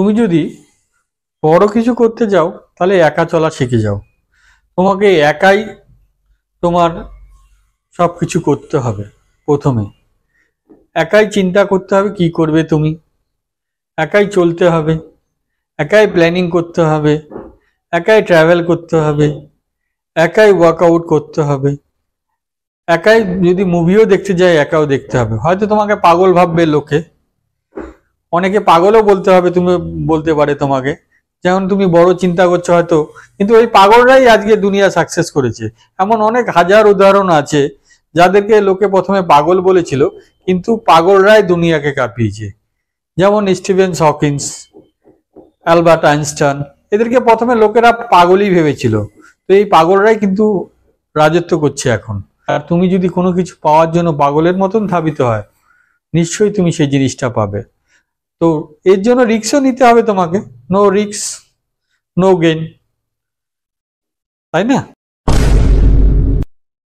তুমি যদি বড় কিছু করতে যাও তাহলে একা চলা শিখে যাও। তোমাকে একাই তোমার সব কিছু করতে হবে। প্রথমে একাই চিন্তা করতে হবে কি করবে তুমি, একাই চলতে হবে, একাই প্ল্যানিং করতে হবে, একাই ট্রাভেল করতে হবে, একাই ওয়ার্কআউট করতে হবে, একাই যদি মুভিও দেখতে যাই একাও দেখতে হবে। হয়তো তোমাকে পাগল ভাববে লোকে, অনেকে পাগলও বলতে হবে, তুমি বলতে পারে তোমাকে, যেমন তুমি বড় চিন্তা করছো হয়তো, কিন্তু ওই পাগলরাই আজকে দুনিয়া সাকসেস করেছে। এমন অনেক হাজার উদাহরণ আছে যাদেরকে লোকে প্রথমে পাগল বলেছিল, কিন্তু পাগলরাই দুনিয়াকে কাঁপিয়েছে। যেমন স্টিভেন হকিন্স, অ্যালবার্ট আইনস্টাইন, এদেরকে প্রথমে লোকেরা পাগলই ভেবেছিল, তো এই পাগলরাই কিন্তু রাজত্ব করছে এখন। আর তুমি যদি কোনো কিছু পাওয়ার জন্য পাগলের মতন ধাবিত হয়, নিশ্চয়ই তুমি সেই জিনিসটা পাবে। তো এর জন্য রিস্কও নিতে হবে তোমাকে। নো রিস্ক নো গেইন, তাই না?